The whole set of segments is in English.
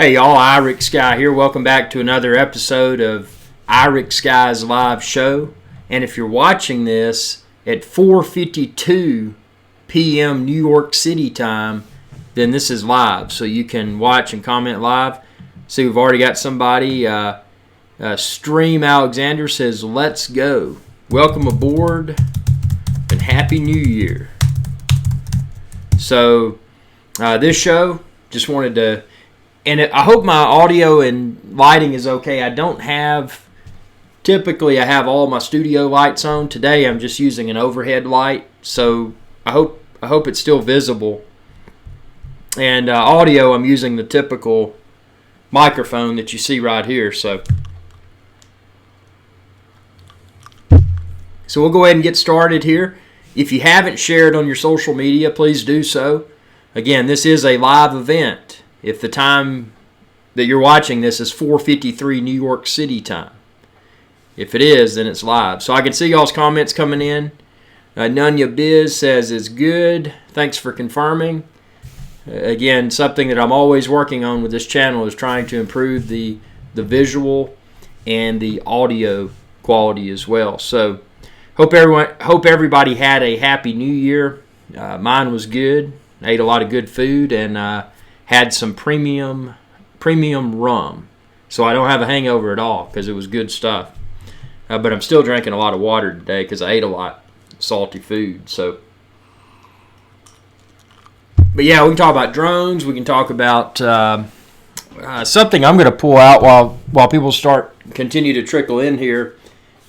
Hey y'all, IrixGuy here. Welcome back to another episode of IrixGuy's live show. And if you're watching this at 4:52 p.m. New York City time, then this is live. So you can watch and comment live. See, we've already got somebody. Stream Alexander says, "Let's go. Welcome aboard and Happy New Year." So this show, just wanted to... And I hope my audio and lighting is okay. I don't have... Typically, I have all my studio lights on. Today, I'm just using an overhead light. So, I hope it's still visible. And audio, I'm using the typical microphone that you see right here. So we'll go ahead and get started here. If you haven't shared on your social media, please do so. Again, this is a live event. If the time that you're watching this is 4:53 New York City time. If it is, then it's live. So I can see y'all's comments coming in. Nunya Biz says it's good. Thanks for confirming. Again, something that I'm always working on with this channel is trying to improve the visual and the audio quality as well. So hope everybody had a happy New Year. Mine was good. I ate a lot of good food and had some premium rum. So I don't have a hangover at all because it was good stuff. But I'm still drinking a lot of water today because I ate a lot of salty food. But yeah, we can talk about drones. We can talk about something I'm going to pull out while people continue to trickle in here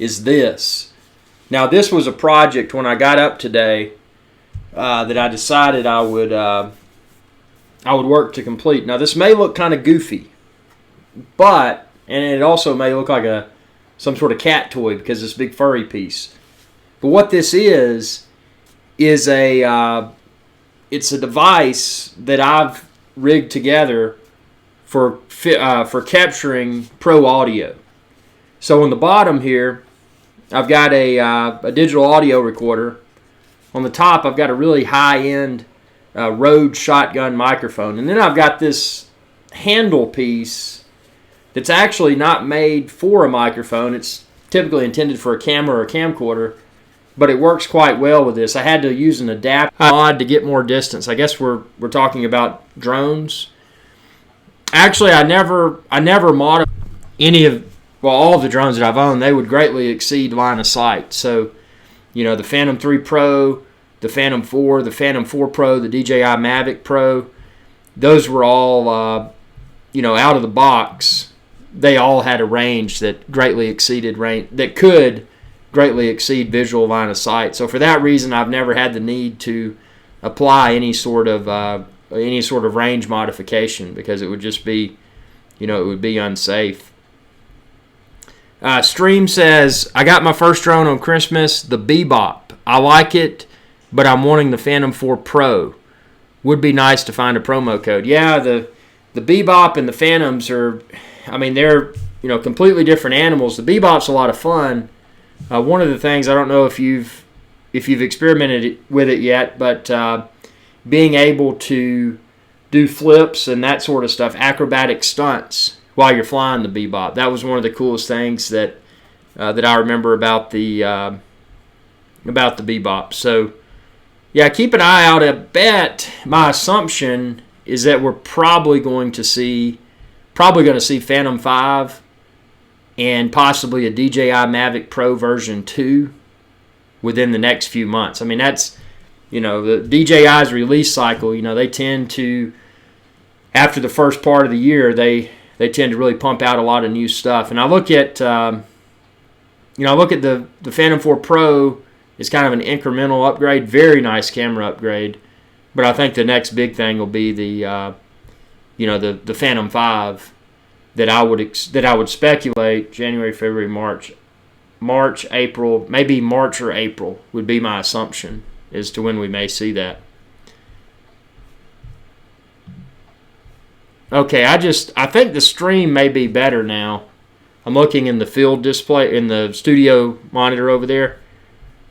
is this. Now this was a project when I got up today that I decided I would work to complete. Now this may look kind of goofy, and it also may look like some sort of cat toy because it's a big furry piece. But what this is it's a device that I've rigged together for capturing pro audio. So on the bottom here, I've got a digital audio recorder. On the top, I've got a really high-end Rode shotgun microphone. And then I've got this handle piece that's actually not made for a microphone. It's typically intended for a camera or a camcorder, but it works quite well with this. I had to use an adapter mod to get more distance. I guess we're talking about drones. Actually, I never modified all of the drones that I've owned. They would greatly exceed line of sight. So, the Phantom 3 Pro, the Phantom 4, the Phantom 4 Pro, the DJI Mavic Pro, those were all, out of the box. They all had a range that could greatly exceed visual line of sight. So for that reason, I've never had the need to apply any sort of range modification because it would just be, it would be unsafe. Stream says, I got my first drone on Christmas, the Bebop. I like it, but I'm wanting the Phantom 4 Pro. Would be nice to find a promo code. Yeah, the Bebop and the Phantoms they're completely different animals. The Bebop's a lot of fun. One of the things, I don't know if you've experimented with it yet, but being able to do flips and that sort of stuff, acrobatic stunts while you're flying the Bebop. That was one of the coolest things that I remember about the Bebop. So, yeah, keep an eye out. I bet my assumption is that we're probably going to see Phantom 5 and possibly a DJI Mavic Pro version 2 within the next few months. That's, the DJI's release cycle, they tend to, after the first part of the year, they tend to really pump out a lot of new stuff. And I look at, the Phantom 4 Pro is kind of an incremental upgrade, very nice camera upgrade. But I think the next big thing will be the Phantom 5 that I would speculate January, February, March, April, maybe March or April would be my assumption as to when we may see that. Okay, I think the stream may be better now. I'm looking in the field display in the studio monitor over there.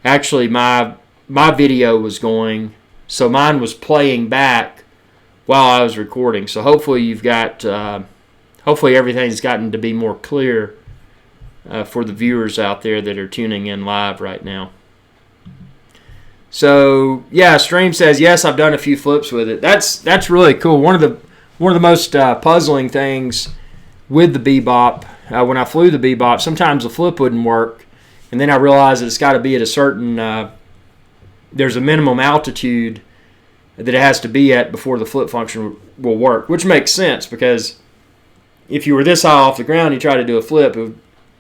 Actually, my video was going, so mine was playing back while I was recording. So hopefully you've got hopefully everything's gotten to be more clear for the viewers out there that are tuning in live right now. So yeah, Stream says yes, I've done a few flips with it. That's really cool. One of the most puzzling things with the Bebop, when I flew the Bebop, sometimes the flip wouldn't work, and then I realized that it's got to be at a certain there's a minimum altitude that it has to be at before the flip function will work, which makes sense because if you were this high off the ground, you try to do a flip, it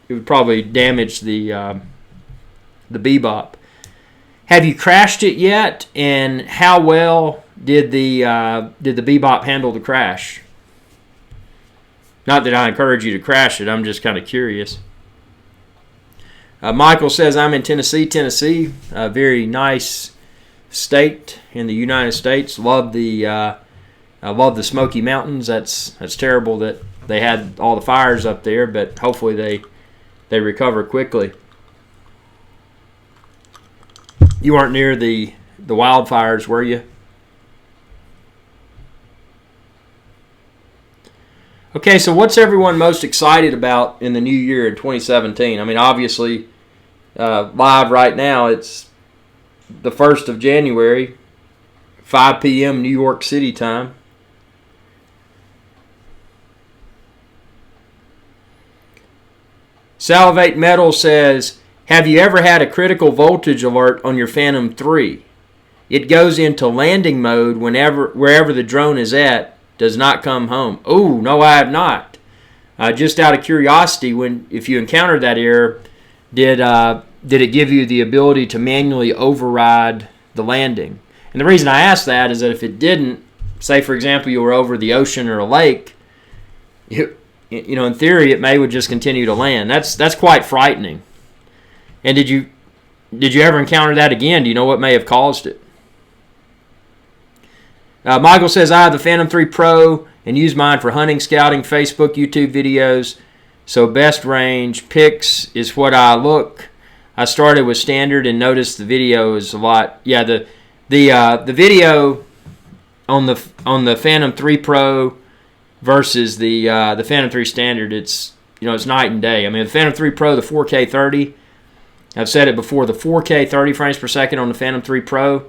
would probably damage the Bebop. Have you crashed it yet? And how well did the Bebop handle the crash? Not that I encourage you to crash it. I'm just kind of curious. Michael says I'm in Tennessee, a very nice state in the United States. Love the Smoky Mountains. That's terrible that they had all the fires up there, but hopefully they recover quickly. You weren't near the wildfires, were you? Okay, so what's everyone most excited about in the new year in 2017? I mean, obviously, live right now, it's the 1st of January, 5 p.m. New York City time. Salivate Metal says, have you ever had a critical voltage alert on your Phantom 3? It goes into landing mode wherever the drone is at, does not come home. Oh, no, I have not. Just out of curiosity, if you encountered that error, did it give you the ability to manually override the landing? And the reason I ask that is that if it didn't, say for example you were over the ocean or a lake, in theory it would just continue to land. That's quite frightening. And did you ever encounter that again? Do you know what may have caused it? Michael says, I have the Phantom 3 Pro and use mine for hunting, scouting, Facebook, YouTube videos. So best range pics is what I look. I started with standard and noticed the video is a lot. Yeah, the video on the Phantom 3 Pro versus the Phantom 3 standard, it's night and day. I mean, the Phantom 3 Pro, the 4K 30. I've said it before, the 4K 30 frames per second on the Phantom 3 Pro,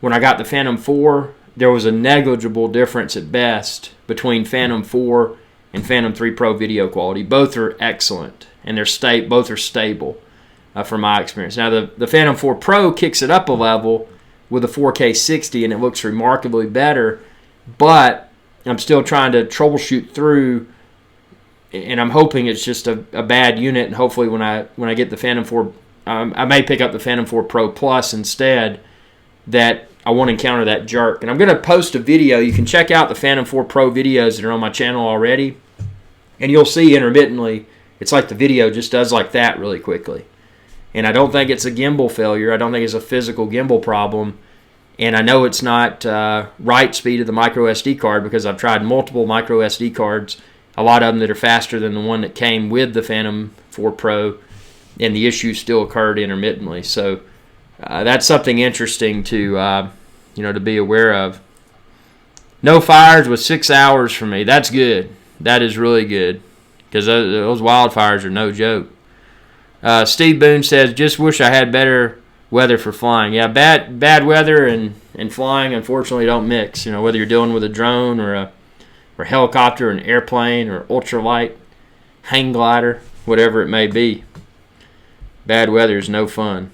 when I got the Phantom 4, there was a negligible difference at best between Phantom 4 and Phantom 3 Pro video quality. Both are excellent, and both are stable from my experience. Now, the Phantom 4 Pro kicks it up a level with a 4K 60, and it looks remarkably better, but I'm still trying to troubleshoot through, and I'm hoping it's just a bad unit, and hopefully when I get the Phantom 4, I may pick up the Phantom 4 Pro Plus instead, that I won't encounter that jerk. And I'm going to post a video. You can check out the Phantom 4 Pro videos that are on my channel already, and you'll see intermittently, it's like the video just does like that really quickly. And I don't think it's a gimbal failure. I don't think it's a physical gimbal problem. And I know it's not write speed of the micro SD card because I've tried multiple micro SD cards, a lot of them that are faster than the one that came with the Phantom 4 Pro, and the issue still occurred intermittently. So that's something interesting to be aware of. No fires with 6 hours for me. That's good. That is really good because those wildfires are no joke. Steve Boone says, just wish I had better weather for flying. Yeah, bad weather and flying unfortunately don't mix. Whether you're dealing with a drone or a helicopter, an airplane, or ultralight hang glider, whatever it may be. Bad weather is no fun.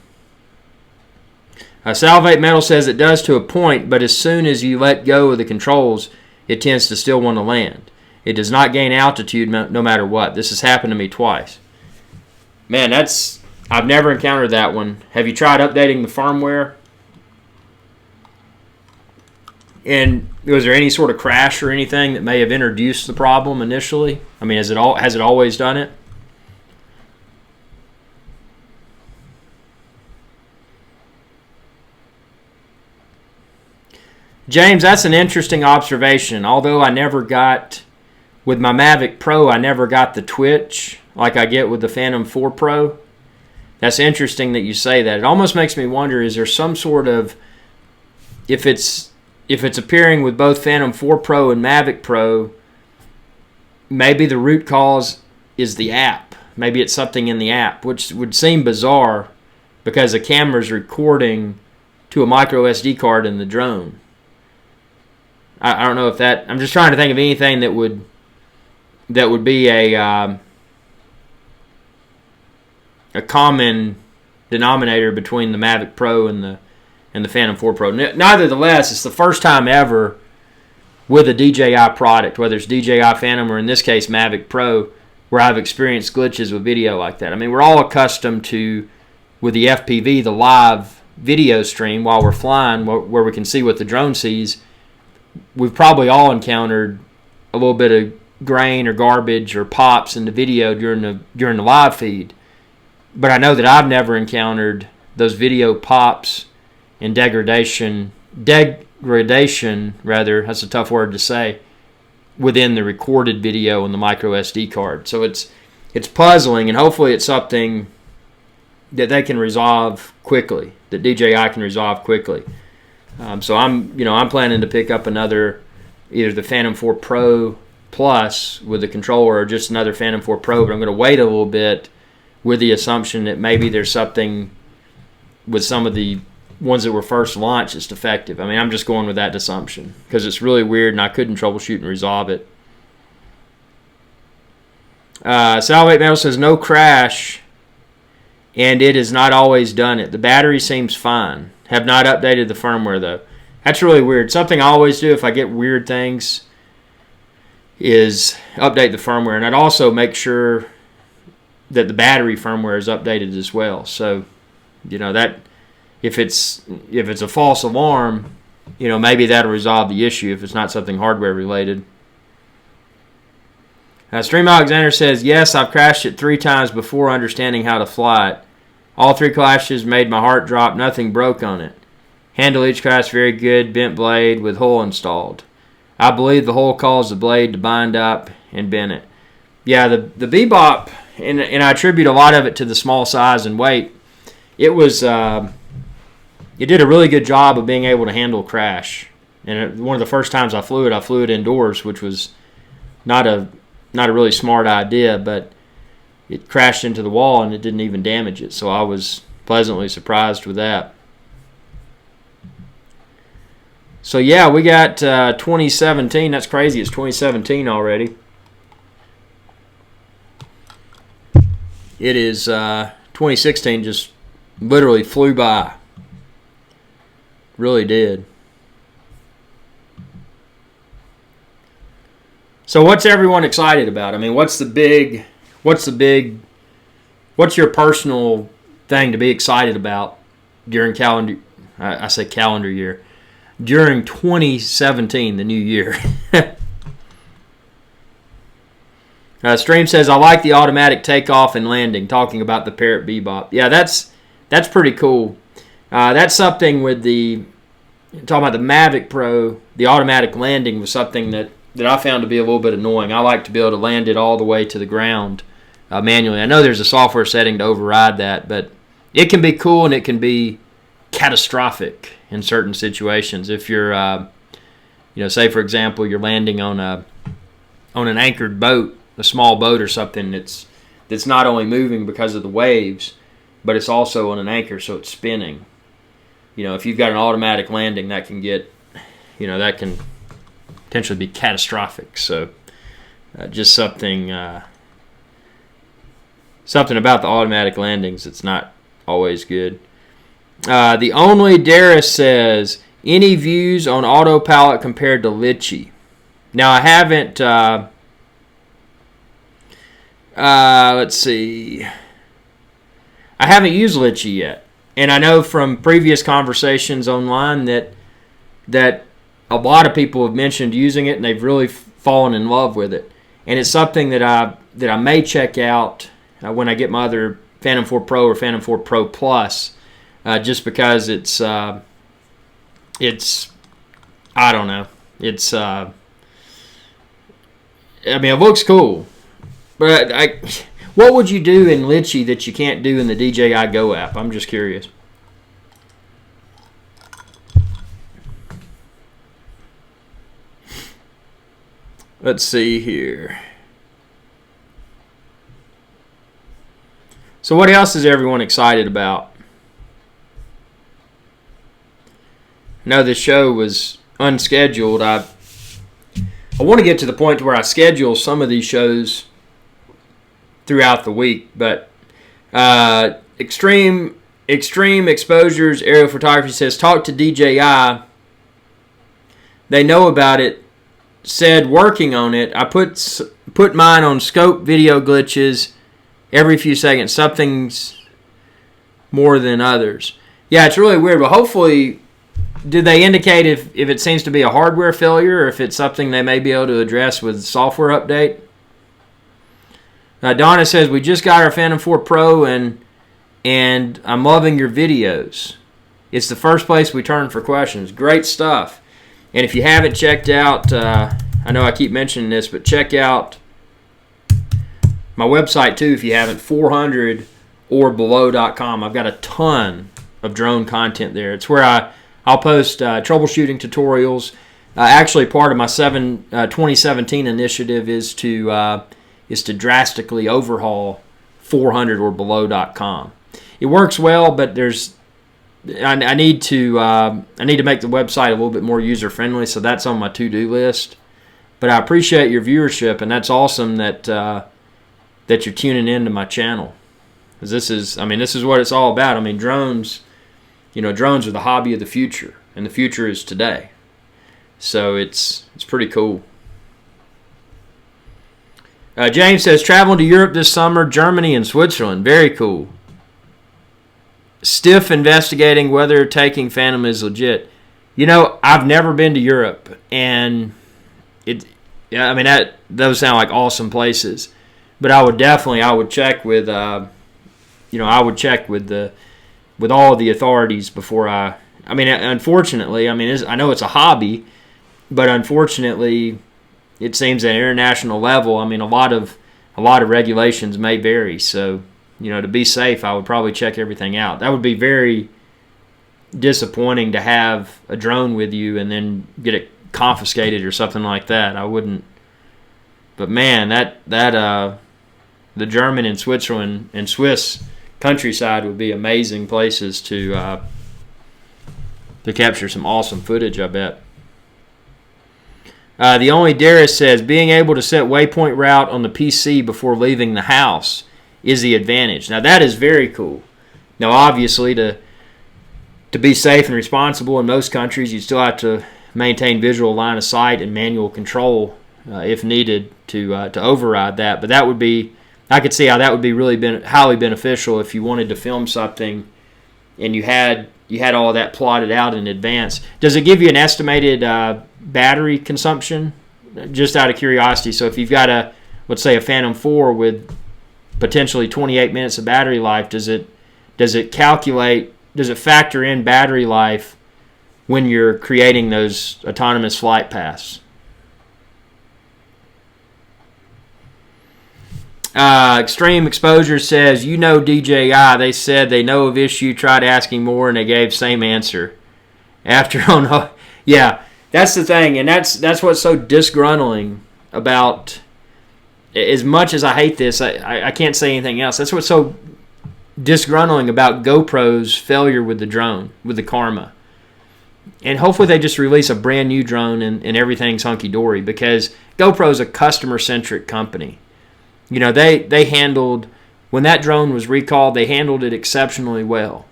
Salivate Metal says it does to a point, but as soon as you let go of the controls, it tends to still want to land. It does not gain altitude no matter what. This has happened to me twice. Man, I've never encountered that one. Have you tried updating the firmware? And was there any sort of crash or anything that may have introduced the problem initially? I mean, has it always done it? James, that's an interesting observation. Although I never got, with my Mavic Pro, I never got the twitch like I get with the Phantom 4 Pro. That's interesting that you say that. It almost makes me wonder, is there some sort of, if it's appearing with both Phantom 4 Pro and Mavic Pro, maybe the root cause is the app. Maybe it's something in the app, which would seem bizarre because the camera's recording to a micro SD card in the drone. I don't know if that... I'm just trying to think of anything that would be a common denominator between the Mavic Pro and the Phantom 4 Pro. Nevertheless, it's the first time ever with a DJI product, whether it's DJI Phantom or in this case Mavic Pro, where I've experienced glitches with video like that. I mean, we're all accustomed to, with the FPV, the live video stream while we're flying, where we can see what the drone sees. We've probably all encountered a little bit of grain or garbage or pops in the video during the live feed. But I know that I've never encountered those video pops and degradation rather, that's a tough word to say, within the recorded video on the micro SD card. So it's puzzling, and hopefully it's something that they can resolve quickly, that DJI can resolve quickly. So I'm planning to pick up another, either the Phantom 4 Pro Plus with the controller or just another Phantom 4 Pro, but I'm going to wait a little bit with the assumption that maybe there's something with some of the ones that were first launched that's defective. I mean, I'm just going with that assumption because it's really weird and I couldn't troubleshoot and resolve it. Salvate Metal says no crash, and it has not always done it. The battery seems fine. Have not updated the firmware though. That's really weird. Something I always do if I get weird things is update the firmware, and I'd also make sure that the battery firmware is updated as well. So, that if it's a false alarm, maybe that'll resolve the issue if it's not something hardware related. Stream Alexander says, yes, I've crashed it 3 times before understanding how to fly it. All 3 crashes made my heart drop. Nothing broke on it. Handle each crash very good. Bent blade with hole installed. I believe the hole caused the blade to bind up and bend it. Yeah, the Bebop, and I attribute a lot of it to the small size and weight. It did a really good job of being able to handle crash. And one of the first times I flew it indoors, which was not a really smart idea, but it crashed into the wall and it didn't even damage it. So I was pleasantly surprised with that. So yeah, we got 2017. That's crazy. It's 2017 already. It is 2016 just literally flew by. Really did. So what's everyone excited about? I mean, what's your personal thing to be excited about during calendar year, during 2017, the new year? Stream says, I like the automatic takeoff and landing, talking about the Parrot Bebop. Yeah, that's pretty cool. That's something with talking about the Mavic Pro, the automatic landing was something that I found to be a little bit annoying. I like to be able to land it all the way to the ground manually. I know there's a software setting to override that, but it can be cool and it can be catastrophic in certain situations. If you're, say for example, you're landing on an anchored boat, a small boat or something that's not only moving because of the waves, but it's also on an anchor, so it's spinning. If you've got an automatic landing, that can that can potentially be catastrophic. So just something about the automatic landings that's not always good. The Only Darius says, any views on autopilot compared to Lychee? Now I haven't let's see, I haven't used Lychee yet, and I know from previous conversations online that a lot of people have mentioned using it and they've really fallen in love with it. And it's something that I may check out when I get my other Phantom 4 Pro or Phantom 4 Pro Plus, just because it's I don't know. It looks cool. But what would you do in Lychee that you can't do in the DJI Go app? I'm just curious. Let's see here. So what else is everyone excited about? I know this show was unscheduled. I want to get to the point where I schedule some of these shows throughout the week, but Extreme Exposures Aerial Photography says, talk to DJI. They know about it. Said working on it. I put mine on scope video glitches every few seconds. Something's more than others. Yeah, it's really weird, but hopefully, did they indicate if it seems to be a hardware failure or if it's something they may be able to address with software update? Donna says, we just got our Phantom 4 Pro and I'm loving your videos. It's the first place we turn for questions. Great stuff. And if you haven't checked out, I know I keep mentioning this, but check out my website too if you haven't, 400orbelow.com. I've got a ton of drone content there. It's where I'll post troubleshooting tutorials. Actually, part of my 2017 initiative is to drastically overhaul 400orbelow.com. It works well, but I need to make the website a little bit more user friendly, so that's on my to-do list. But I appreciate your viewership, and that's awesome that you're tuning into my channel. 'Cause this is what it's all about. I mean, drones are the hobby of the future, and the future is today. So it's pretty cool. James says, traveling to Europe this summer, Germany and Switzerland. Very cool. Stiff investigating whether taking Phantom is legit. I've never been to Europe, and those sound like awesome places. But I would check with with all of the authorities before unfortunately, I know it's a hobby, but unfortunately, it seems at an international level, a lot of regulations may vary. So, to be safe, I would probably check everything out. That would be very disappointing to have a drone with you and then get it confiscated or something like that. I wouldn't. But man, the German and Switzerland and Swiss countryside would be amazing places to capture some awesome footage, I bet. The only Darius says, being able to set waypoint route on the PC before leaving the house is the advantage. Now, that is very cool. Now, obviously, to be safe and responsible in most countries, you still have to maintain visual line of sight and manual control if needed to override that. But I could see how that would be really highly beneficial if you wanted to film something and you had all of that plotted out in advance. Does it give you an estimated battery consumption? Just out of curiosity. So if you've got let's say a Phantom 4 with potentially 28 minutes of battery life, does it factor in battery life when you're creating those autonomous flight paths? Extreme Exposure says, DJI, they said they know of issue, tried asking more, and they gave same answer. Yeah, that's the thing, and that's what's so disgruntling about, as much as I hate this, I can't say anything else. That's what's so disgruntling about GoPro's failure with the drone, with the Karma. And hopefully they just release a brand new drone and everything's hunky-dory, because GoPro's a customer-centric company. They handled, when that drone was recalled, they handled it exceptionally well.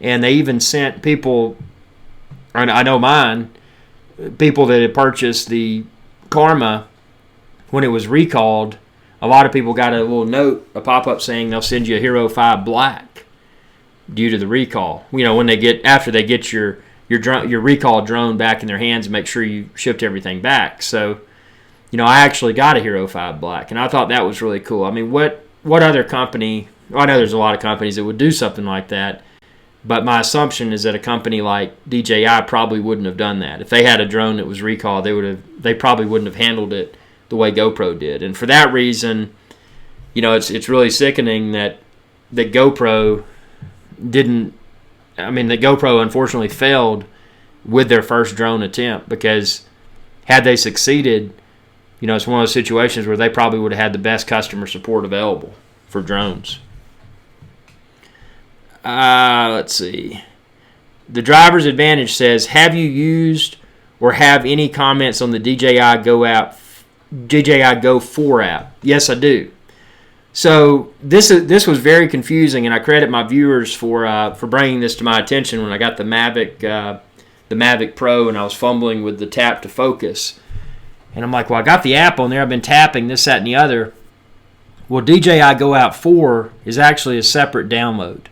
And they even sent people, I know mine, people that had purchased the Karma, when it was recalled, a lot of people got a little note, a pop-up saying they'll send you a Hero 5 Black due to the recall. After they get your recalled drone back in their hands and make sure you shipped everything back. So, I actually got a Hero 5 Black, and I thought that was really cool. What other company? Well, I know there's a lot of companies that would do something like that, but my assumption is that a company like DJI probably wouldn't have done that. If they had a drone that was recalled, they probably wouldn't have handled it the way GoPro did. And for that reason, it's really sickening that GoPro didn't. That GoPro unfortunately failed with their first drone attempt, because had they succeeded, it's one of those situations where they probably would have had the best customer support available for drones. Let's see. The Driver's Advantage says, have you used or have any comments on the DJI Go app, DJI Go 4 app? Yes, I do. So this was very confusing, and I credit my viewers for bringing this to my attention when I got the Mavic Pro and I was fumbling with the tap to focus. And I'm like, well, I got the app on there. I've been tapping this, that, and the other. Well, DJI Go App 4 is actually a separate download.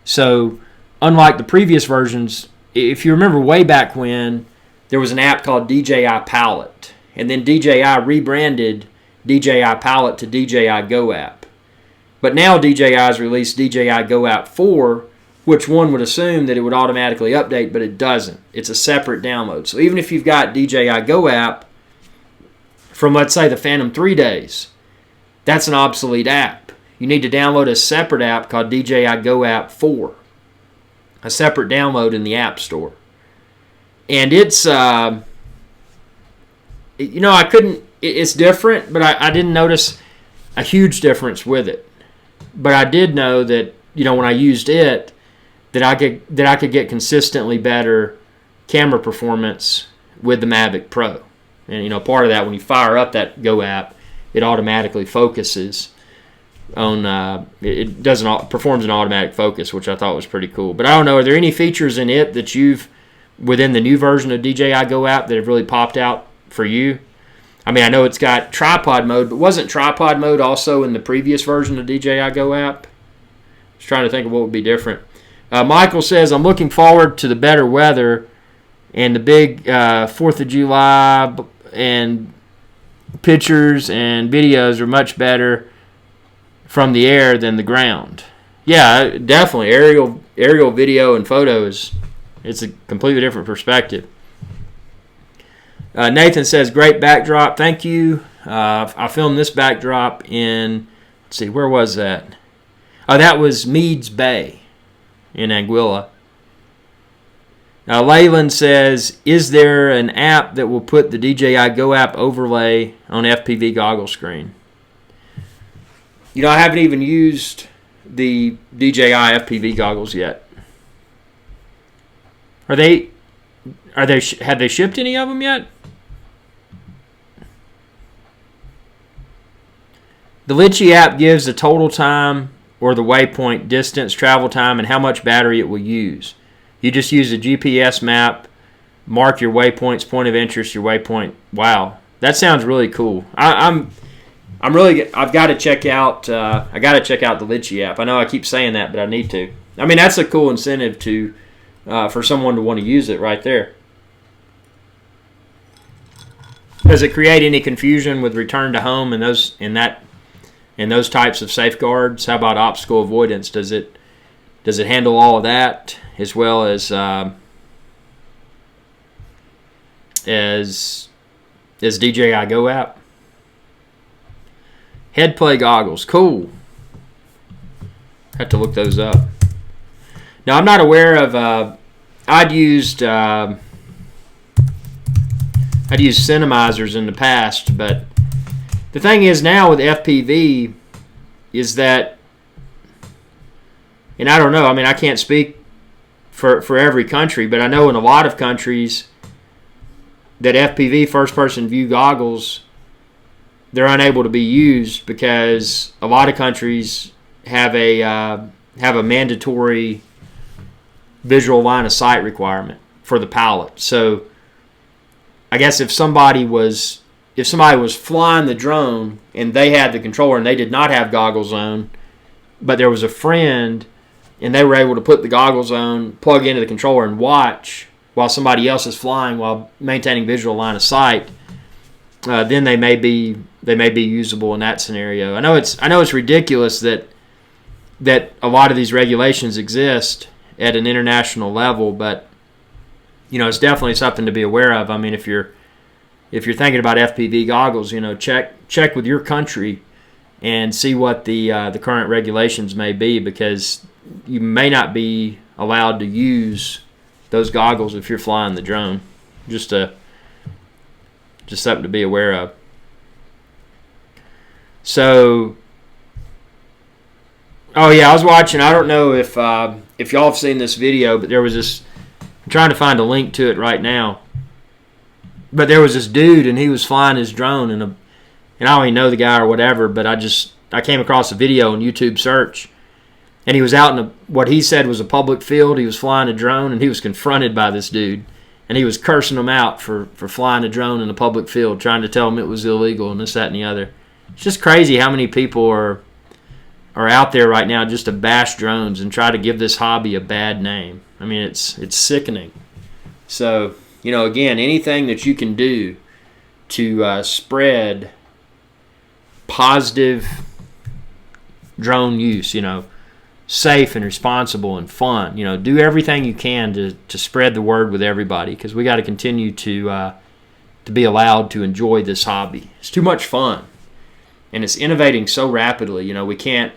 So unlike the previous versions, if you remember way back when, there was an app called DJI Palette. And then DJI rebranded DJI Palette to DJI Go App. But now DJI has released DJI Go App 4, which one would assume that it would automatically update, but it doesn't. It's a separate download. So even if you've got DJI Go App from, let's say, the Phantom 3 days, that's an obsolete app. You need to download a separate app called DJI Go App 4, a separate download in the App Store. And it's, it's different, but I didn't notice a huge difference with it. But I did know that, when I used it, that I could get consistently better camera performance with the Mavic Pro. And part of that, when you fire up that Go app, it automatically focuses on it performs an automatic focus, which I thought was pretty cool. But I don't know, are there any features in it that you've within the new version of DJI Go app that have really popped out for you? I mean, I know it's got tripod mode, but wasn't tripod mode also in the previous version of DJI Go app? I was trying to think of what would be different. Michael says, I'm looking forward to the better weather and the big 4th of July, and pictures and videos are much better from the air than the ground. Yeah, definitely. Aerial video and photos, it's a completely different perspective. Nathan says, great backdrop. Thank you. I filmed this backdrop in, let's see, where was that? Oh, that was Meads Bay in Anguilla. Leyland says, is there an app that will put the DJI Go app overlay on FPV goggle screen? I haven't even used the DJI FPV goggles yet. Have they shipped any of them yet? The Lychee app gives the total time or the waypoint, distance, travel time, and how much battery it will use. You just use a GPS map, mark your waypoints, point of interest, your waypoint. Wow, that sounds really cool. I've got to check out. I got to check out the Lychee app. I know I keep saying that, but I need to. I mean, that's a cool incentive to for someone to want to use it right there. Does it create any confusion with return to home and those types of safeguards? How about obstacle avoidance? Does it handle all of that as well as DJI Go app? Head play goggles, cool. Have to look those up. Now I'm not aware of. I'd used cinemizers in the past, but the thing is now with FPV is that, and I don't know, I mean, I can't speak for every country, but I know in a lot of countries that FPV, first-person view goggles, they're unable to be used because a lot of countries have a mandatory visual line of sight requirement for the pilot. So I guess if somebody was flying the drone and they had the controller and they did not have goggles on, but there was a friend and they were able to put the goggles on, plug into the controller, and watch while somebody else is flying while maintaining visual line of sight, then they may be usable in that scenario. I know it's ridiculous that a lot of these regulations exist at an international level, but it's definitely something to be aware of. I mean, if you're thinking about FPV goggles, check with your country and see what the current regulations may be, because you may not be allowed to use those goggles if you're flying the drone. Just something to be aware of. So Oh yeah, I was watching. I don't know if y'all have seen this video, but there was this. I'm trying to find a link to it right now. But there was this dude, and he was flying his drone, and I don't even know the guy or whatever, but I came across a video on YouTube search, and he was out in what he said was a public field. He was flying a drone, and he was confronted by this dude, and he was cursing him out for flying a drone in a public field, trying to tell him it was illegal and this, that, and the other. It's just crazy how many people are out there right now just to bash drones and try to give this hobby a bad name. I mean, it's sickening. So, again, anything that you can do to spread positive drone use, safe and responsible and fun, do everything you can to spread the word with everybody, because we got to continue to be allowed to enjoy this hobby. It's too much fun, and it's innovating so rapidly. We can't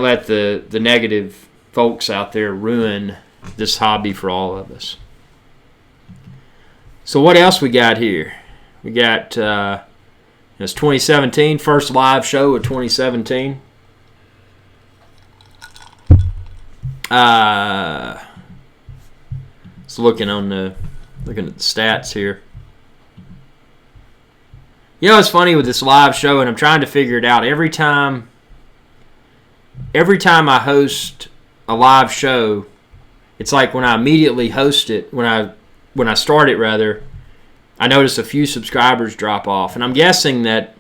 let the negative folks out there ruin this hobby for all of us. So what else we got here? We got it's 2017, first live show of 2017. Just looking at the stats here. It's funny with this live show, and I'm trying to figure it out. Every time I host a live show, it's like when I immediately host it, when I start it rather, I notice a few subscribers drop off, and I'm guessing that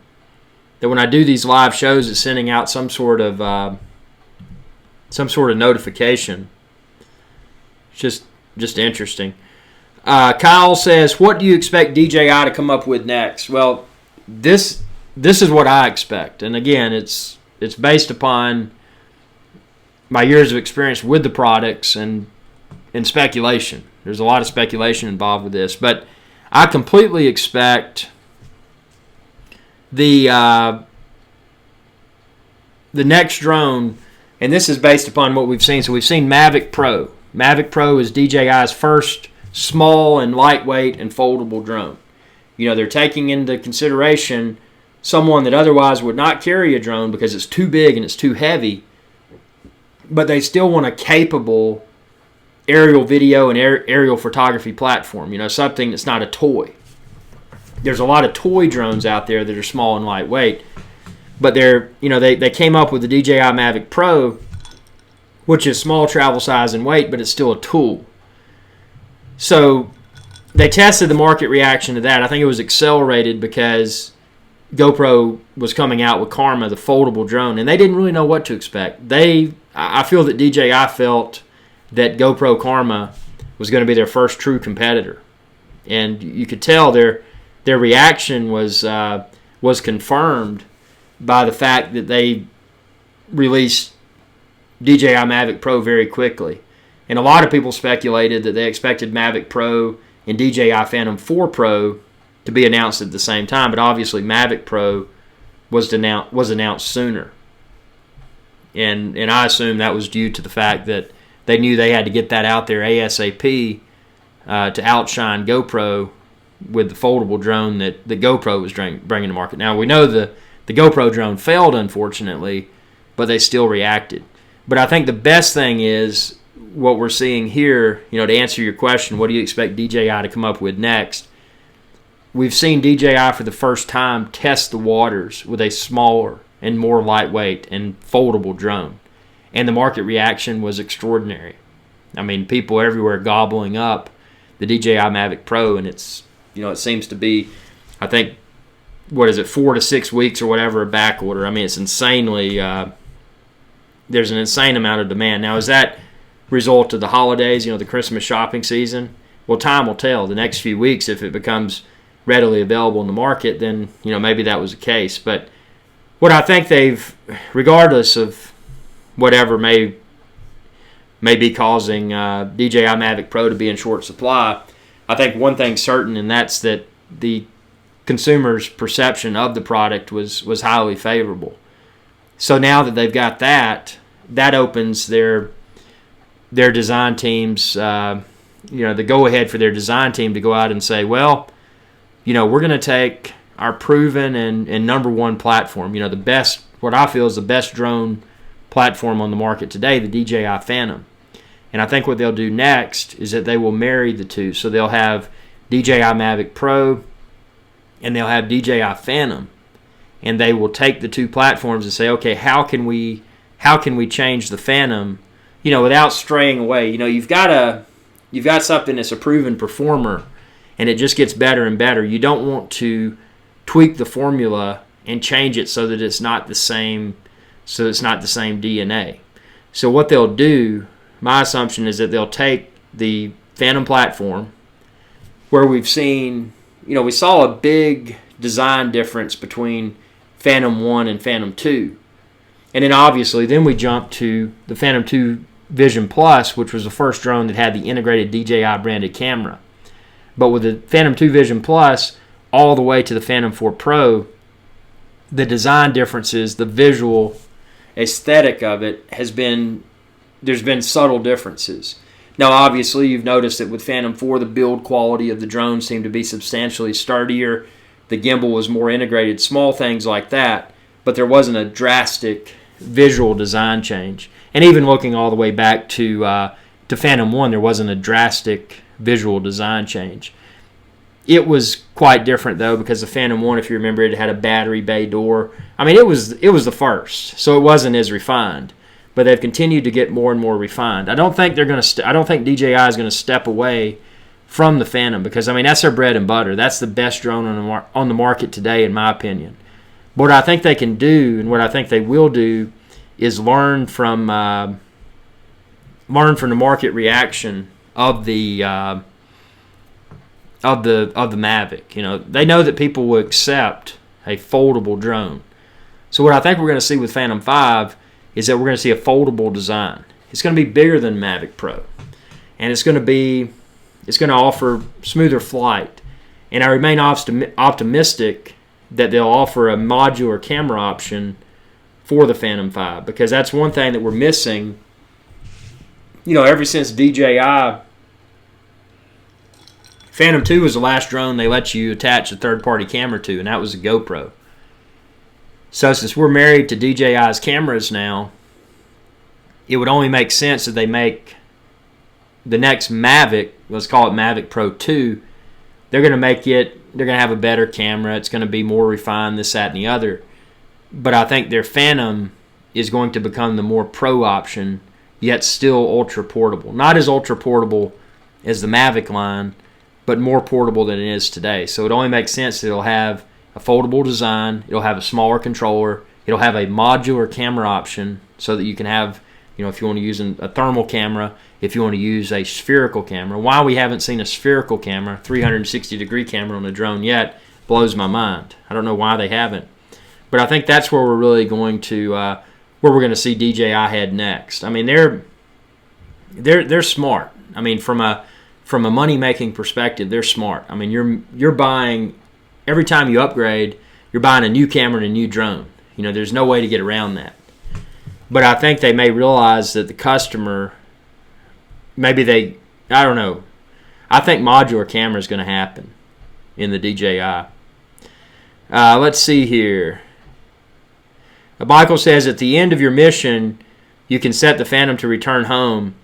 when I do these live shows, it's sending out some sort of notification. It's just interesting. Kyle says, "What do you expect DJI to come up with next?" Well, this is what I expect, and again, it's based upon my years of experience with the products and speculation. There's a lot of speculation involved with this, but I completely expect the next drone, and this is based upon what we've seen. So we've seen Mavic Pro. Mavic Pro is DJI's first small and lightweight and foldable drone. They're taking into consideration someone that otherwise would not carry a drone because it's too big and it's too heavy, but they still want a capable aerial video and aerial photography platform, something that's not a toy. There's a lot of toy drones out there that are small and lightweight, but they came up with the DJI Mavic Pro, which is small travel size and weight, but it's still a tool. So they tested the market reaction to that. I think it was accelerated because GoPro was coming out with Karma, the foldable drone, and they didn't really know what to expect. I feel that DJI felt that GoPro Karma was going to be their first true competitor, and you could tell their reaction was confirmed by the fact that they released DJI Mavic Pro very quickly. And a lot of people speculated that they expected Mavic Pro and DJI Phantom 4 Pro to be announced at the same time, but obviously Mavic Pro was announced sooner. And I assume that was due to the fact that they knew they had to get that out there ASAP to outshine GoPro with the foldable drone that GoPro was bringing to market. Now, we know the GoPro drone failed, unfortunately, but they still reacted. But I think the best thing is what we're seeing here, to answer your question, what do you expect DJI to come up with next? We've seen DJI for the first time test the waters with a smaller and more lightweight and foldable drone. And the market reaction was extraordinary. I mean, people everywhere gobbling up the DJI Mavic Pro, and it's, it seems to be, I think, 4 to 6 weeks or whatever, a back order. I mean, it's insanely, there's an insane amount of demand. Now, is that result of the holidays, the Christmas shopping season? Well, time will tell. The next few weeks, if it becomes readily available in the market, then, maybe that was the case. But what I think they've, regardless of whatever may be causing DJI Mavic Pro to be in short supply, I think one thing's certain, and that's that the consumer's perception of the product was highly favorable. So now that they've got that opens their design teams, the go-ahead for their design team to go out and say, well, we're going to take our proven and number one platform, the best what I feel is the best drone platform on the market today, the DJI Phantom. And I think what they'll do next is that they will marry the two. So they'll have DJI Mavic Pro and they'll have DJI Phantom. And they will take the two platforms and say, okay, how can we change the Phantom, without straying away? You've got something that's a proven performer and it just gets better and better. You don't want to tweak the formula and change it so that it's not the same DNA. So what they'll do, my assumption is that they'll take the Phantom platform, where we've seen, we saw a big design difference between Phantom 1 and Phantom 2. And then obviously, then we jumped to the Phantom 2 Vision Plus, which was the first drone that had the integrated DJI branded camera. But with the Phantom 2 Vision Plus all the way to the Phantom 4 Pro, the design differences, the visual aesthetic of it there's been subtle differences. Now, obviously, you've noticed that with Phantom 4, the build quality of the drone seemed to be substantially sturdier. The gimbal was more integrated, small things like that, but there wasn't a drastic visual design change. And even looking all the way back to Phantom 1, there wasn't a drastic visual design change. It was quite different, though, because the Phantom 1, if you remember, it had a battery bay door. I mean, it was the first, so it wasn't as refined. But they've continued to get more and more refined. I don't think I don't think DJI is going to step away from the Phantom, because that's their bread and butter. That's the best drone on the market today, in my opinion. But what I think they can do, and what I think they will do, is learn from the market reaction of the Mavic. They know that people will accept a foldable drone. So what I think we're going to see with Phantom 5 is that we're going to see a foldable design. It's going to be bigger than Mavic Pro, and it's going to offer smoother flight. And I remain optimistic that they'll offer a modular camera option for the Phantom 5, because that's one thing that we're missing. Ever since DJI, Phantom 2 was the last drone they let you attach a third-party camera to, and that was a GoPro. So since we're married to DJI's cameras now, it would only make sense that they make the next Mavic, let's call it Mavic Pro 2, they're going to have a better camera. It's going to be more refined, this, that, and the other. But I think their Phantom is going to become the more pro option, yet still ultra portable. Not as ultra portable as the Mavic line, but more portable than it is today. So it only makes sense that it'll have a foldable design, it'll have a smaller controller, it'll have a modular camera option so that you can have, if you want to use a thermal camera, if you want to use a spherical camera. Why we haven't seen a spherical camera, 360-degree camera on a drone yet, blows my mind. I don't know why they haven't. But I think that's where we're really going to, where we're going to see DJI head next. They're smart. From a money-making perspective, they're smart. You're buying, every time you upgrade, you're buying a new camera and a new drone. There's no way to get around that. But I think they may realize that the customer, I don't know. I think modular camera is going to happen in the DJI. Let's see here. Michael says, at the end of your mission, you can set the Phantom to return home.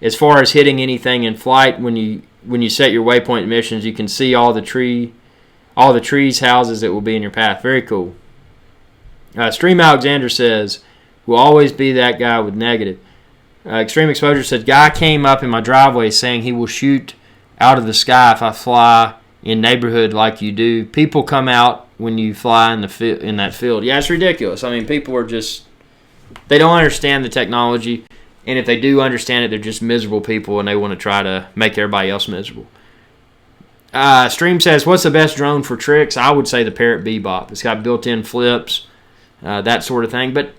As far as hitting anything in flight, when you set your waypoint missions, you can see all the trees, houses that will be in your path. Very cool. Stream Alexander says, will always be that guy with negative. Extreme Exposure said, guy came up in my driveway saying he will shoot out of the sky if I fly in neighborhood like you do. People come out when you fly in that field. Yeah, it's ridiculous. People are just, they don't understand the technology, and if they do understand it, they're just miserable people, and they want to try to make everybody else miserable. Stream says, what's the best drone for tricks? I would say the Parrot Bebop. It's got built-in flips, that sort of thing. But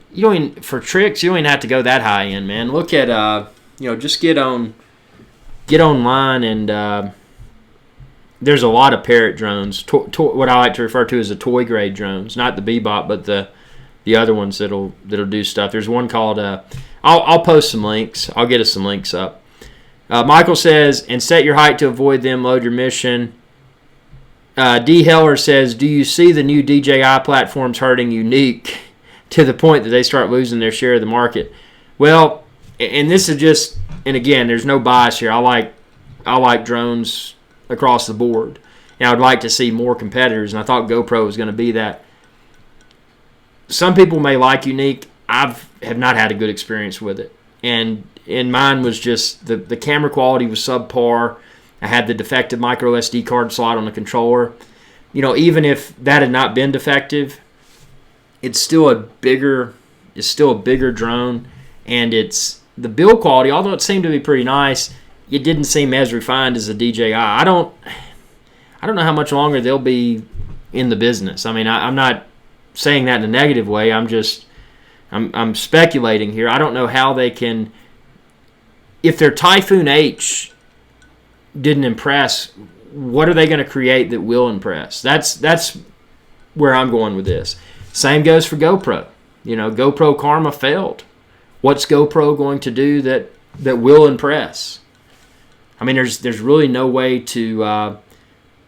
for tricks, you don't even have to go that high end, man. Look at, just get online, and there's a lot of Parrot drones. What I like to refer to as the toy grade drones, not the Bebop, but the other ones that'll do stuff. There's one called. I'll post some links. I'll get us some links up. Michael says, and set your height to avoid them. Load your mission. D. Heller says, do you see the new DJI platforms hurting Unique? to the point that they start losing their share of the market. Well, and this is just, and again, there's no bias here. I like drones across the board, and I would like to see more competitors, and I thought GoPro was going to be that. Some people may like Unique. Have not had a good experience with it, and mine was just the camera quality was subpar. I had the defective micro SD card slot on the controller. You know, even if that had not been defective, it's still a bigger drone, and it's the build quality. Although it seemed to be pretty nice, it didn't seem as refined as the DJI. I don't know how much longer they'll be in the business. I mean, I'm not saying that in a negative way. I'm speculating here. I don't know how they can. If their Typhoon H didn't impress, what are they going to create that will impress? That's where I'm going with this. Same goes for GoPro. You know, GoPro Karma failed. What's GoPro going to do that will impress? I mean, there's really no way to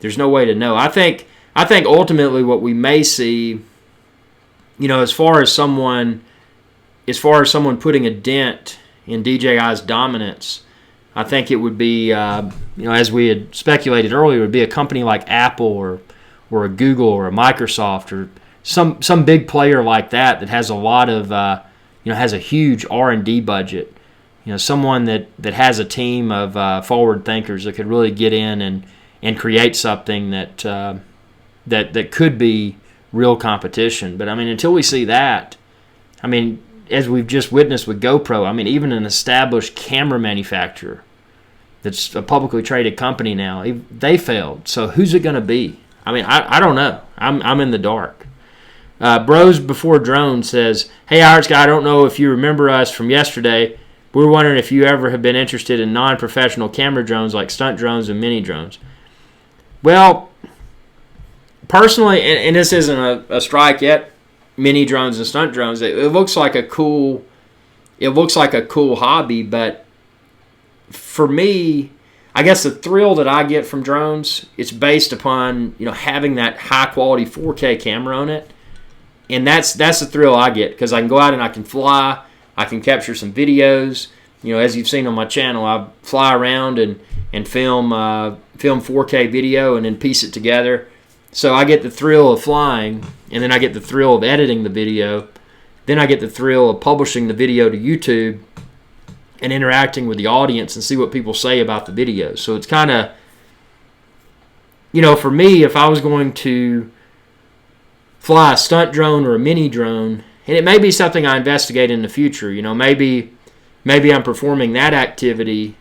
know. I think ultimately what we may see, you know, as far as someone putting a dent in DJI's dominance, I think it would be, you know, as we had speculated earlier, it would be a company like Apple or a Google or a Microsoft or some big player like that has a lot of, you know, has a huge R&D budget. You know, someone that has a team of forward thinkers that could really get in and create something that could be real competition. But I mean, until we see that, I mean, as we've just witnessed with GoPro, I mean, even an established camera manufacturer that's a publicly traded company now, they failed. So who's it going to be? I mean, I don't know. I'm in the dark. Bros Before Drone says, "Hey, IrixGuy, I don't know if you remember us from yesterday. We're wondering if you ever have been interested in non-professional camera drones like stunt drones and mini drones." Well, personally, and this isn't a strike yet, mini drones and stunt drones, it looks like a cool hobby, but for me, I guess the thrill that I get from drones, it's based upon, you know, having that high quality 4K camera on it, and that's the thrill I get, because I can go out and I can fly, I can capture some videos. You know, as you've seen on my channel, I fly around and film 4K video and then piece it together. So I get the thrill of flying, and then I get the thrill of editing the video. Then I get the thrill of publishing the video to YouTube and interacting with the audience and see what people say about the video. So it's kind of, you know, for me, if I was going to fly a stunt drone or a mini drone, and it may be something I investigate in the future, you know, maybe I'm performing that activity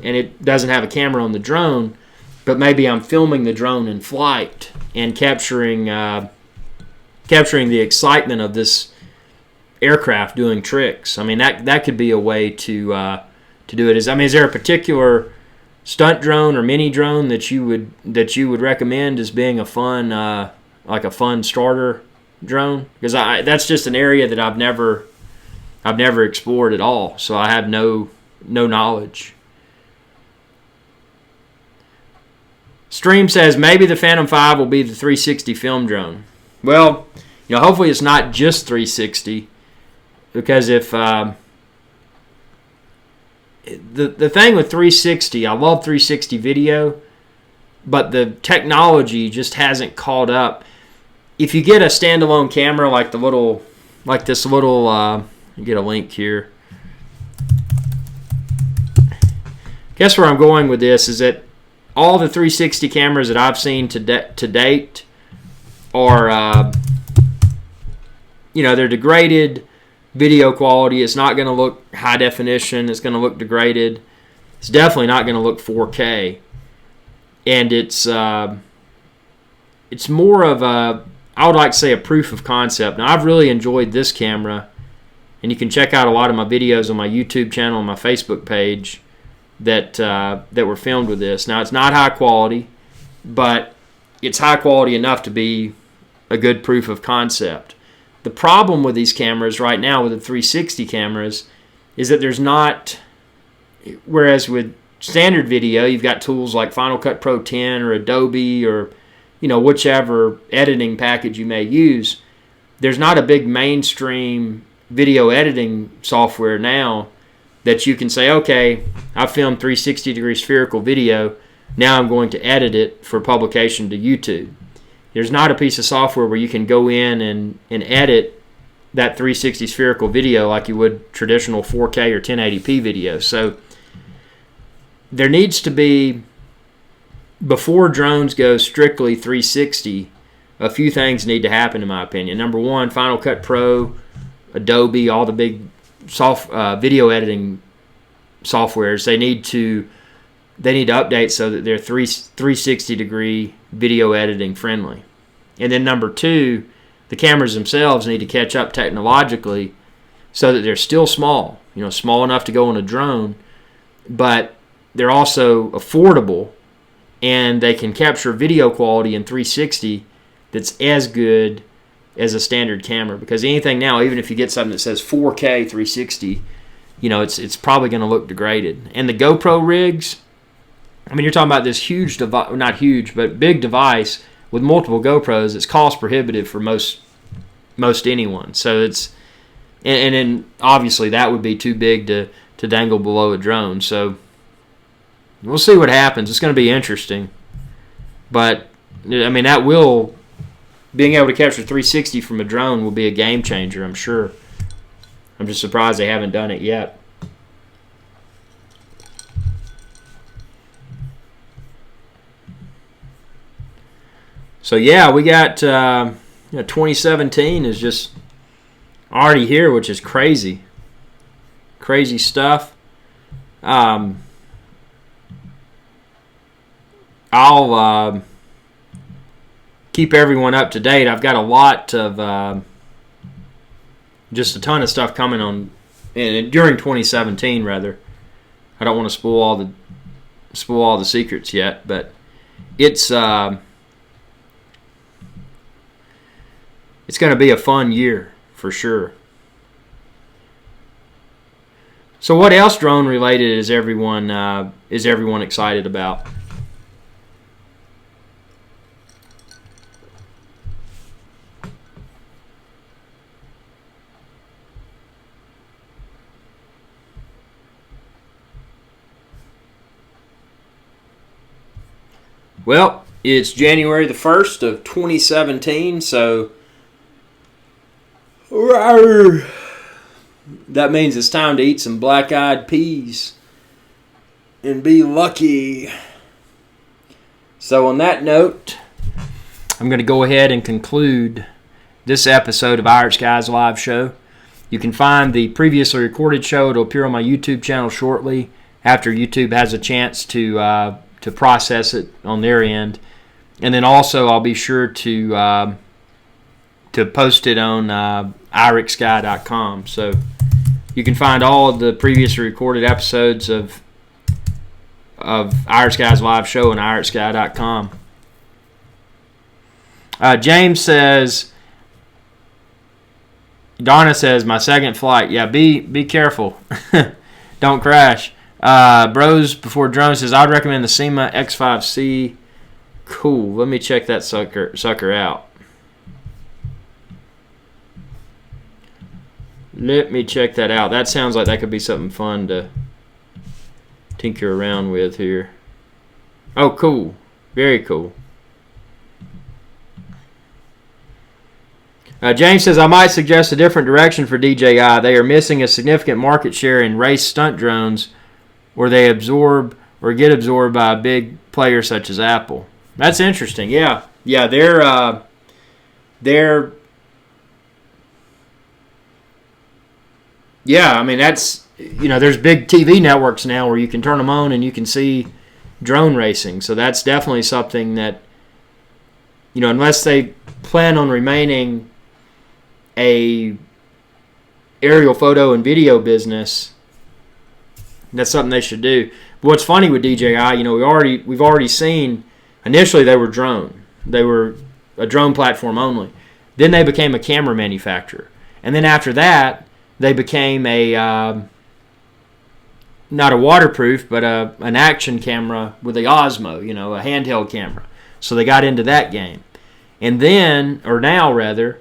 and it doesn't have a camera on the drone, but maybe I'm filming the drone in flight and capturing the excitement of this aircraft doing tricks. I mean, that could be a way to do it. Is there a particular stunt drone or mini drone that you would recommend as being a fun like a fun starter drone? Because that's just an area that I've never explored at all, so I have no knowledge. Stream says maybe the Phantom 5 will be the 360 film drone. Well, you know, hopefully it's not just 360, because if the thing with 360, I love 360 video, but the technology just hasn't caught up. If you get a standalone camera like this little, get a link here. Guess where I'm going with this is that all the 360 cameras that I've seen to date are, you know, they're degraded video quality. It's not going to look high definition. It's going to look degraded. It's definitely not going to look 4K. And it's more of I would like to say a proof of concept. Now, I've really enjoyed this camera, and you can check out a lot of my videos on my YouTube channel and my Facebook page that were filmed with this. Now, it's not high quality, but it's high quality enough to be a good proof of concept. The problem with these cameras right now, with the 360 cameras, is that there's not, whereas with standard video, you've got tools like Final Cut Pro 10 or Adobe or, you know, whichever editing package you may use. there's not a big mainstream video editing software now that you can say, okay, I filmed 360-degree spherical video. Now I'm going to edit it for publication to YouTube. There's not a piece of software where you can go in and edit that 360 spherical video like you would traditional 4K or 1080p video. So there needs to be, before drones go strictly 360, a few things need to happen in my opinion. Number one, Final Cut Pro, Adobe, all the big video editing softwares, they need to update so that they're 360 degree video editing friendly. And then number two, the cameras themselves need to catch up technologically so that they're still small, small enough to go on a drone, but they're also affordable and they can capture video quality in 360 that's as good as a standard camera. Because anything now, even if you get something that says 4K 360, it's probably going to look degraded. And the GoPro rigs, I mean, you're talking about this huge device, not huge, but big device with multiple GoPros. It's cost prohibitive for most anyone. So it's, and then obviously that would be too big to dangle below a drone. So we'll see what happens. It's going to be interesting. But I mean, being able to capture 360 from a drone will be a game changer, I'm sure. I'm just surprised they haven't done it yet. So yeah, we got 2017 is just already here, which is crazy. Crazy stuff. I'll keep everyone up to date. I've got a lot of just a ton of stuff coming on during 2017. Rather, I don't want to spoil all the secrets yet, but it's going to be a fun year for sure. So, what else drone related is everyone excited about? Well, it's January the 1st of 2017, so that means it's time to eat some black-eyed peas and be lucky. So on that note, I'm going to go ahead and conclude this episode of IrixGuy's live show. You can find the previously recorded show. It'll appear on my YouTube channel shortly after YouTube has a chance to process it on their end, and then also I'll be sure to post it on IrixGuy.com. So you can find all of the previously recorded episodes of IrixGuy's live show on IrixGuy.com. James says, Donna says, my second flight. Yeah, be careful. Don't crash. Bros Before Drones says, I'd recommend the SEMA X5C. Cool. Let me check that sucker out. Let me check that out. That sounds like that could be something fun to tinker around with here. Oh, cool. Very cool. James says, I might suggest a different direction for DJI. They are missing a significant market share in race stunt drones, where they absorb or get absorbed by a big player such as Apple. That's interesting. Yeah, they're yeah. I mean, that's, there's big TV networks now where you can turn them on and you can see drone racing. So that's definitely something that, unless they plan on remaining a aerial photo and video business, that's something they should do. But what's funny with DJI, we've already seen, initially they were drone. They were a drone platform only. Then they became a camera manufacturer. And then after that, they became not a waterproof, but an action camera with the Osmo, a handheld camera. So they got into that game. And then, or now rather,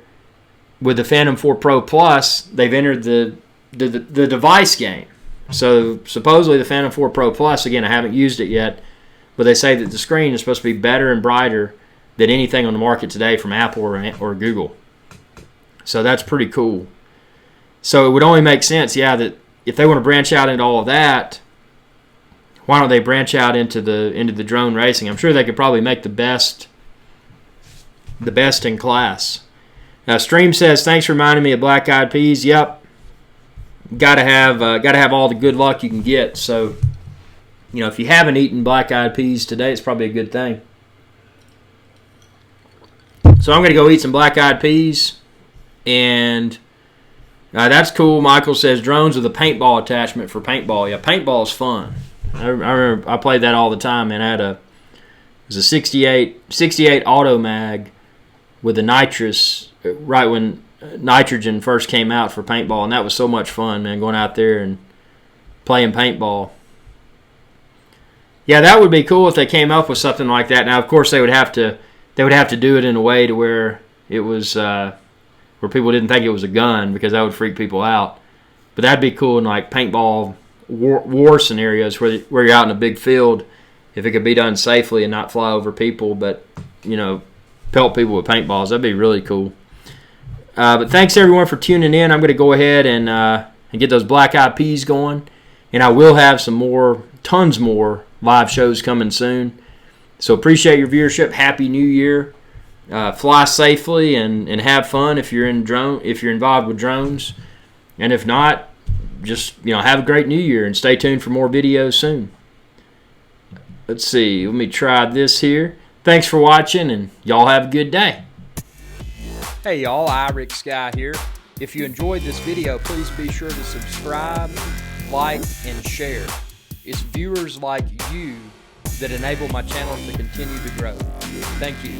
with the Phantom 4 Pro Plus, they've entered the device game. So supposedly the Phantom 4 Pro Plus, again, I haven't used it yet, but they say that the screen is supposed to be better and brighter than anything on the market today from Apple or Google. So that's pretty cool. So it would only make sense, yeah, that if they want to branch out into all of that, why don't they branch out into the drone racing? I'm sure they could probably make the best in class. Stream says, thanks for reminding me of Black Eyed Peas. Yep. Gotta have all the good luck you can get. So, if you haven't eaten Black Eyed Peas today, it's probably a good thing. So I'm gonna go eat some Black Eyed Peas, and that's cool. Michael says drones with a paintball attachment for paintball. Yeah, paintball is fun. I remember I played that all the time, and it was a 68 auto mag with a nitrous right when nitrogen first came out for paintball, and that was so much fun, man, going out there and playing paintball. Yeah, that would be cool if they came up with something like that. Now, of course, they would have to do it in a way to where it was where people didn't think it was a gun, because that would freak people out. But that'd be cool in like paintball war scenarios where you're out in a big field, if it could be done safely and not fly over people, but pelt people with paintballs. That'd be really cool. But thanks everyone for tuning in. I'm going to go ahead and get those Black Eyed Peas going, and I will have tons more live shows coming soon. So appreciate your viewership. Happy New Year. Fly safely and have fun if you're involved with drones, and if not, just have a great New Year and stay tuned for more videos soon. Let's see. Let me try this here. Thanks for watching, and y'all have a good day. Hey y'all, IrixGuy here. If you enjoyed this video, please be sure to subscribe, like, and share. It's viewers like you that enable my channel to continue to grow. Thank you.